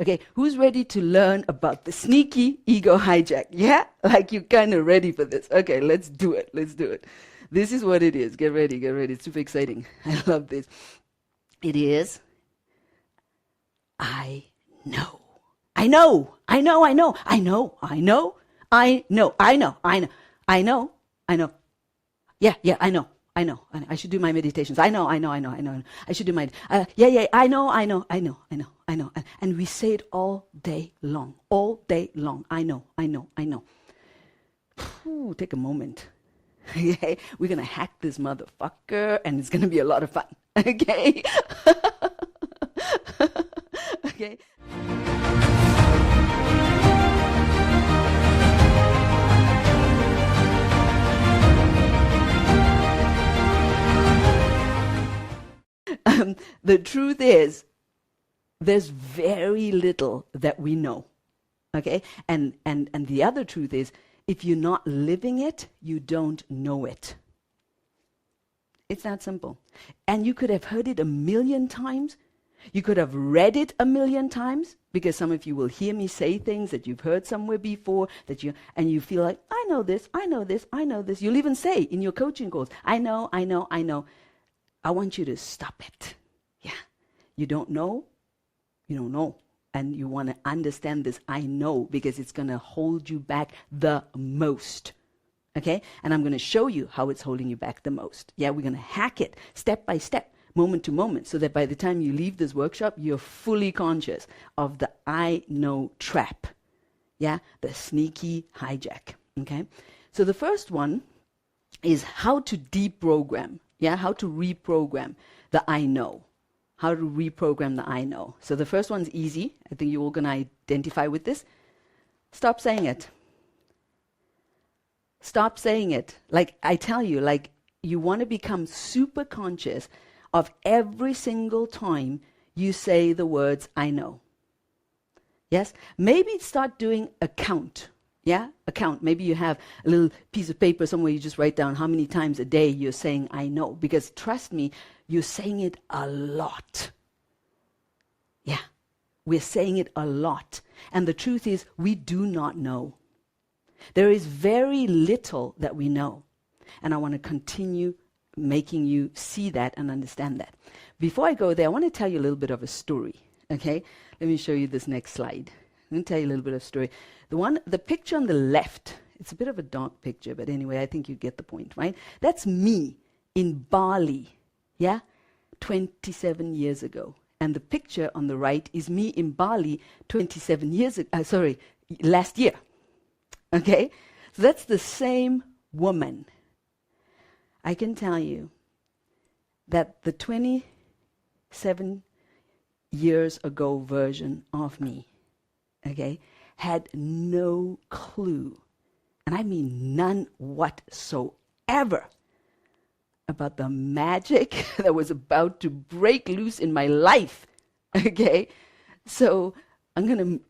Okay, who's ready to learn about the sneaky ego hijack? Yeah? Like you're kind of ready for this. Okay, let's do it. Let's do it. This is what it is. Get ready, get ready. It's super exciting. I love this. It is, I know. I know. I know. I know. I know. I know. I know. I know. I know. I know. I know. Yeah, I know. I know. I should do my meditations. I know. I should do my, I know. And we say it all day long. I know. Take a moment. Okay? We're going to hack this motherfucker and it's going to be a lot of fun. Okay? Okay? The truth is, there's very little that we know, okay? And the other truth is, if you're not living it, you don't know it. It's that simple. And you could have heard it 1,000,000 times. You could have read it 1,000,000 times, because some of you will hear me say things that you've heard somewhere before, and you feel like, I know this. You'll even say in your coaching calls, I know. I want you to stop it. Yeah. You don't know. And you want to understand this, I know, because it's going to hold you back the most. Okay? And I'm going to show you how it's holding you back the most. Yeah, we're going to hack it step by step, moment to moment, so that by the time you leave this workshop, you're fully conscious of the I know trap. Yeah? The sneaky hijack. Okay? So the first one is how to deprogram. Yeah, how to reprogram the I know. How to reprogram the I know. So the first one's easy. I think you're all going to identify with this. Stop saying it. Stop saying it. Like I tell you, like you want to become super conscious of every single time you say the words I know. Yes? Maybe start doing a count. Yeah, a count. Maybe you have a little piece of paper somewhere, you just write down how many times a day you're saying, I know. Because trust me, you're saying it a lot. Yeah, we're saying it a lot. And the truth is, we do not know. There is very little that we know. And I want to continue making you see that and understand that. Before I go there, I want to tell you a little bit of a story. Okay, let me show you this next slide. Let me tell you a little bit of story. The picture on the left, it's a bit of a dark picture, but anyway, I think you get the point, right? That's me in Bali, yeah, 27 years ago. And the picture on the right is me in Bali 27 years ago, last year. Okay? So that's the same woman. I can tell you that the 27 years ago version of me, okay, had no clue, and I mean none whatsoever, about the magic that was about to break loose in my life. Okay, so think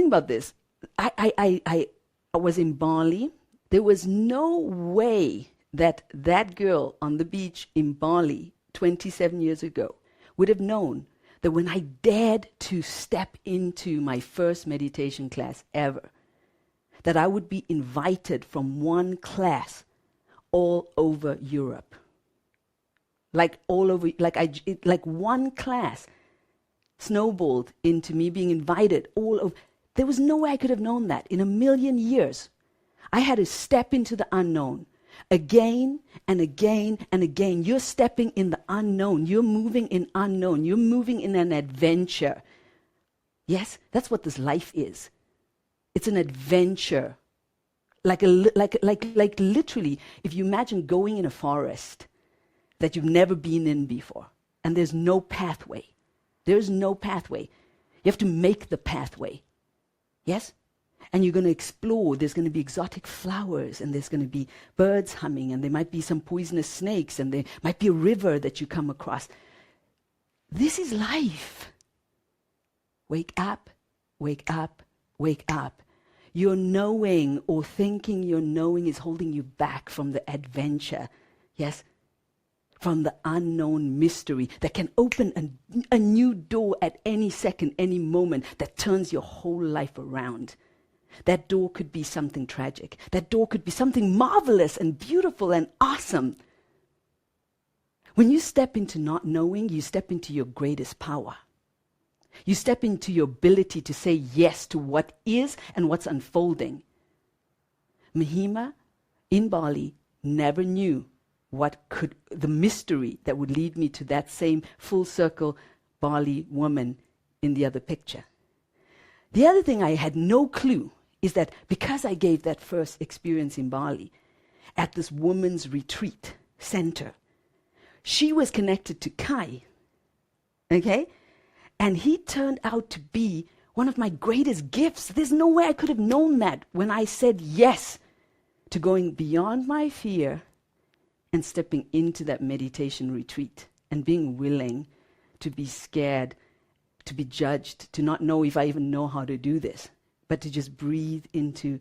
about this. I was in Bali. There was no way that girl on the beach in Bali 27 years ago would have known that when I dared to step into my first meditation class ever, that I would be invited from one class all over Europe. Like one class snowballed into me being invited all over. There was no way I could have known that in 1,000,000 years. I had to step into the unknown. Again and again and again, you're stepping in the unknown. You're moving in unknown. You're moving in an adventure. Yes, that's what this life is. It's an adventure. Like literally, if you imagine going in a forest that you've never been in before, and there's no pathway. There's no pathway. You have to make the pathway. Yes? And you're going to explore. There's going to be exotic flowers, and there's going to be birds humming, and there might be some poisonous snakes, and there might be a river that you come across. This is life. Wake up, wake up, wake up. Your knowing or thinking your knowing is holding you back from the adventure. Yes? from the unknown mystery that can open a new door at any second, any moment, that turns your whole life around. That door could be something tragic. That door could be something marvelous and beautiful and awesome. When you step into not knowing, you step into your greatest power. You step into your ability to say yes to what is and what's unfolding. Mahima in Bali never knew the mystery that would lead me to that same full circle Bali woman in the other picture. The other thing I had no clue is that because I gave that first experience in Bali at this woman's retreat center, she was connected to Kai, okay? And he turned out to be one of my greatest gifts. There's no way I could have known that when I said yes to going beyond my fear and stepping into that meditation retreat and being willing to be scared, to be judged, to not know if I even know how to do this, but to just breathe into,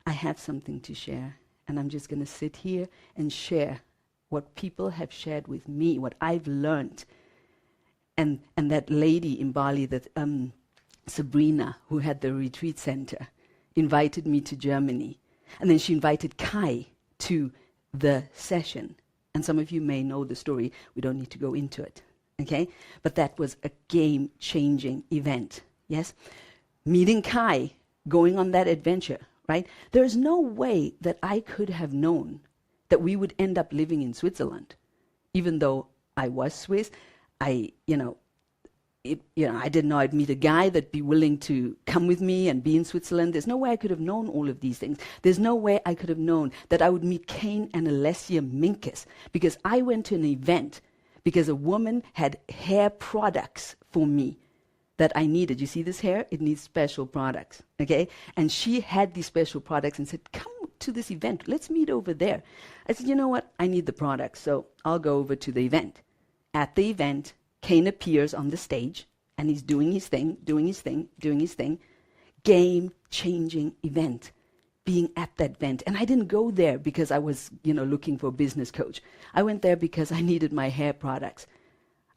I have something to share, and I'm just going to sit here and share what people have shared with me, what I've learned. And that lady in Bali, that Sabrina, who had the retreat center, invited me to Germany. And then she invited Kai to the session. And some of you may know the story. We don't need to go into it. Okay? But that was a game-changing event. Yes? Meeting Kai, going on that adventure, right? There's no way that I could have known that we would end up living in Switzerland. Even though I was Swiss, I didn't know I'd meet a guy that'd be willing to come with me and be in Switzerland. There's no way I could have known all of these things. There's no way I could have known that I would meet Cain and Alessia Minkus, because I went to an event because a woman had hair products for me that I needed. You see this hair? It needs special products, okay? And she had these special products and said, come to this event. Let's meet over there. I said, you know what? I need the products, so I'll go over to the event. At the event, Cain appears on the stage, and he's doing his thing. Game-changing event, being at that event. And I didn't go there because I was, looking for a business coach. I went there because I needed my hair products.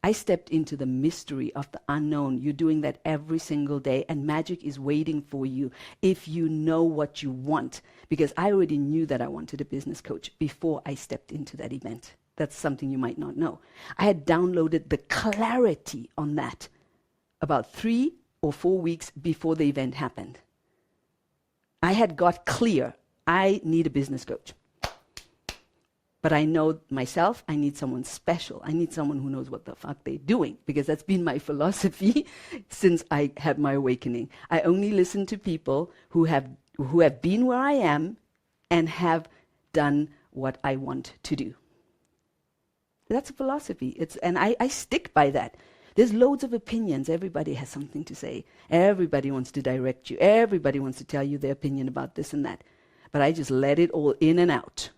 I stepped into the mystery of the unknown. You're doing that every single day, and magic is waiting for you if you know what you want. Because I already knew that I wanted a business coach before I stepped into that event. That's something you might not know. I had downloaded the clarity on that about 3 or 4 weeks before the event happened. I had got clear. I need a business coach. But I know myself, I need someone special. I need someone who knows what the fuck they're doing, because that's been my philosophy since I had my awakening. I only listen to people who have been where I am and have done what I want to do. That's a philosophy. And I stick by that. There's loads of opinions. Everybody has something to say. Everybody wants to direct you. Everybody wants to tell you their opinion about this and that. But I just let it all in and out.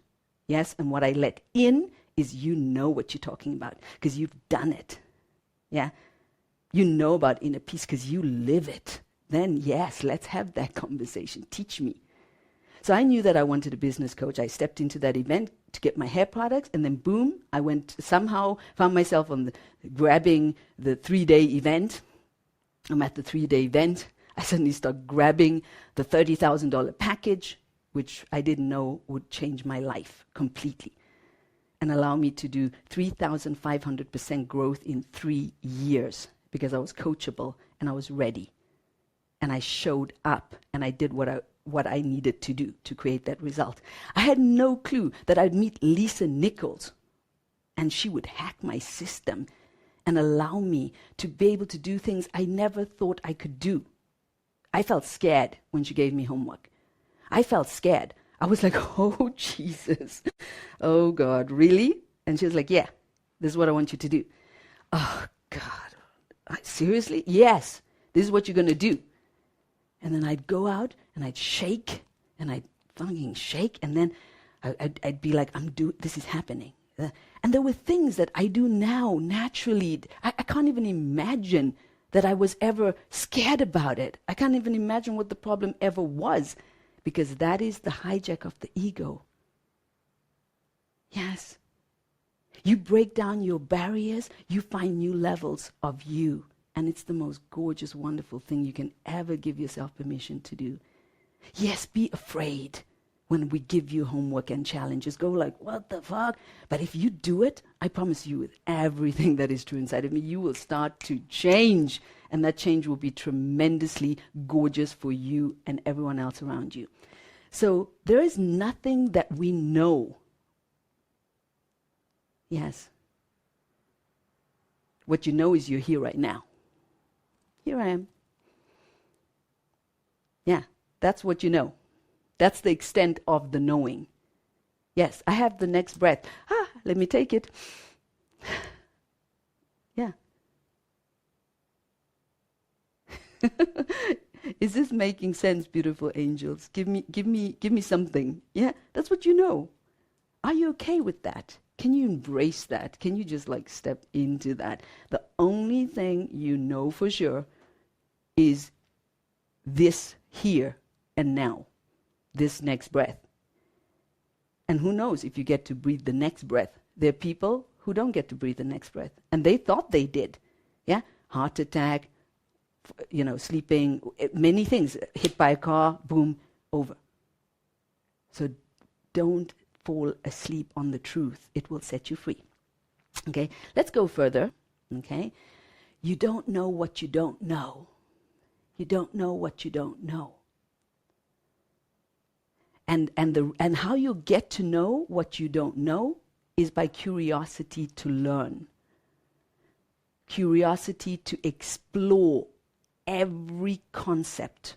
Yes, and what I let in is you know what you're talking about because you've done it. Yeah, you know about inner peace because you live it. Then yes, let's have that conversation. Teach me. So I knew that I wanted a business coach. I stepped into that event to get my hair products, and then boom, I found myself grabbing the 3-day event. I'm at the 3-day event. I suddenly start grabbing the $30,000 package, which I didn't know would change my life completely and allow me to do 3,500% growth in 3 years because I was coachable and I was ready. And I showed up and I did what I needed to do to create that result. I had no clue that I'd meet Lisa Nichols and she would hack my system and allow me to be able to do things I never thought I could do. I felt scared when she gave me homework. I felt scared. I was like, oh, Jesus. Oh, God, really? And she was like, yeah, this is what I want you to do. Oh, God. Seriously? Yes, this is what you're going to do. And then I'd go out and I'd shake and I'd fucking shake. And then I'd be like, this is happening. And there were things that I do now naturally. I can't even imagine that I was ever scared about it. I can't even imagine what the problem ever was. Because that is the hijack of the ego. Yes. You break down your barriers, you find new levels of you. And it's the most gorgeous, wonderful thing you can ever give yourself permission to do. Yes, be afraid when we give you homework and challenges. Go like, what the fuck? But if you do it, I promise you, with everything that is true inside of me, you will start to change. And that change will be tremendously gorgeous for you and everyone else around you. So there is nothing that we know. Yes. What you know is you're here right now. Here I am. Yeah, that's what you know. That's the extent of the knowing. Yes, I have the next breath. Let me take it. Yeah. Is this making sense, beautiful angels? Give me something. Yeah, that's what you know. Are you okay with that? Can you embrace that? Can you just like step into that? The only thing you know for sure is this here and now, this next breath. And who knows if you get to breathe the next breath. There are people who don't get to breathe the next breath. And they thought they did. Yeah, heart attack, sleeping, many things, hit by a car, boom, over. So don't fall asleep on the truth. It will set you free. Okay, let's go further. Okay, you don't know what you don't know. You don't know what you don't know. And how you get to know what you don't know is by curiosity to learn. Curiosity to explore every concept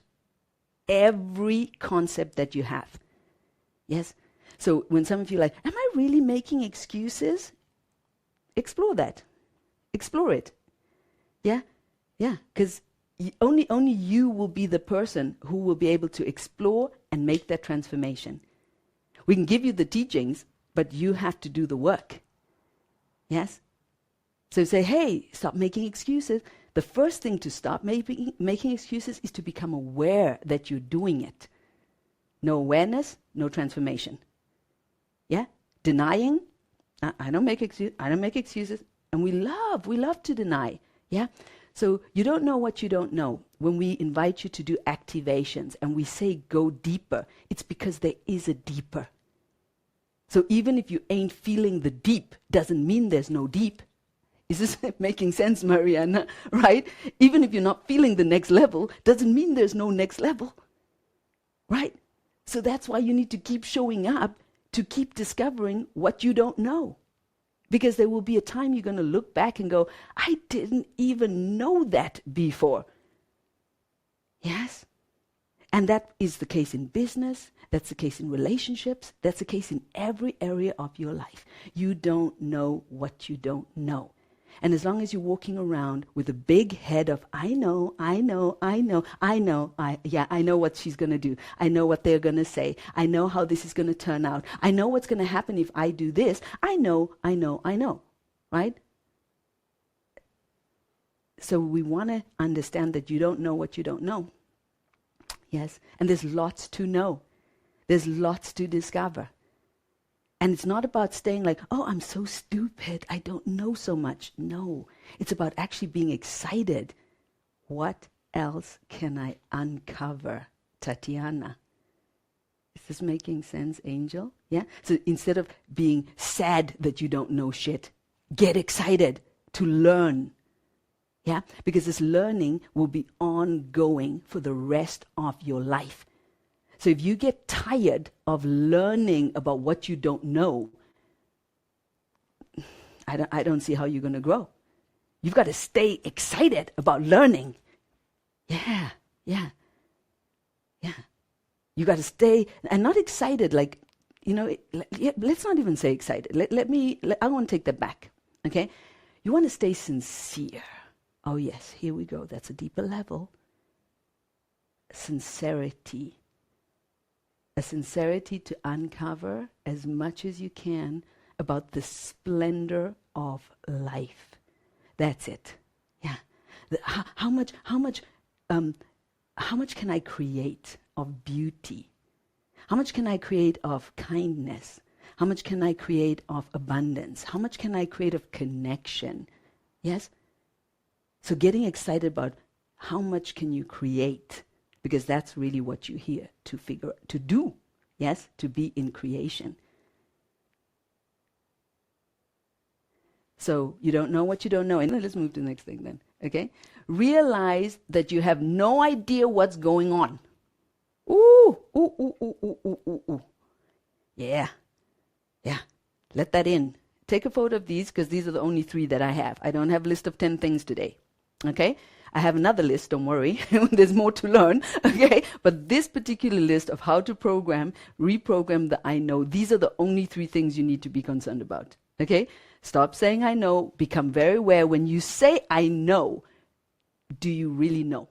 that you have. Yes? So when some of you are like, am I really making excuses? Explore that. Explore it. Yeah? Yeah, because only you will be the person who will be able to explore and make that transformation. We can give you the teachings, but you have to do the work. Yes? So say, hey, stop making excuses. The first thing to stop making excuses is to become aware that you're doing it. No awareness, no transformation. Yeah? Denying, I don't make excuses. And we love to deny. Yeah? So you don't know what you don't know. When we invite you to do activations and we say go deeper, it's because there is a deeper. So even if you ain't feeling the deep, doesn't mean there's no deep. Is this making sense, Mariana? Right? Even if you're not feeling the next level, doesn't mean there's no next level. Right? So that's why you need to keep showing up to keep discovering what you don't know. Because there will be a time you're going to look back and go, I didn't even know that before. Yes? And that is the case in business, that's the case in relationships, that's the case in every area of your life. You don't know what you don't know. And as long as you're walking around with a big head of, I know what she's going to do. I know what they're going to say. I know how this is going to turn out. I know what's going to happen if I do this. I know. Right? So we want to understand that you don't know what you don't know. Yes? And there's lots to know. There's lots to discover. And it's not about staying like, oh, I'm so stupid, I don't know so much. No, it's about actually being excited. What else can I uncover, Tatiana? Is this making sense, Angel? Yeah? So instead of being sad that you don't know shit, get excited to learn. Yeah? Because this learning will be ongoing for the rest of your life. So if you get tired of learning about what you don't know, I don't see how you're going to grow. You've got to stay excited about learning. Yeah. You got to stay, and not excited like, let's not even say excited. I want to take that back, okay? You want to stay sincere. Oh yes, here we go. That's a deeper level. Sincerity. A sincerity to uncover as much as you can about the splendor of life. That's it. Yeah. How much can I create of beauty? How much can I create of kindness? How much can I create of abundance? How much can I create of connection? Yes? So getting excited about how much can you create, because that's really what you're here to figure, to do. Yes? To be in creation. So you don't know what you don't know. And let's move to the next thing then. Okay? Realize that you have no idea what's going on. Ooh, ooh, ooh, ooh, ooh, ooh, ooh, ooh. Yeah. Yeah. Let that in. Take a photo of these, because these are the only 3 that I have. I don't have a list of 10 things today. Okay? I have another list, don't worry. There's more to learn. Okay? But this particular list of how to reprogram the I know, these are the only 3 things you need to be concerned about. Okay? Stop saying I know. Become very aware when you say I know. Do you really know?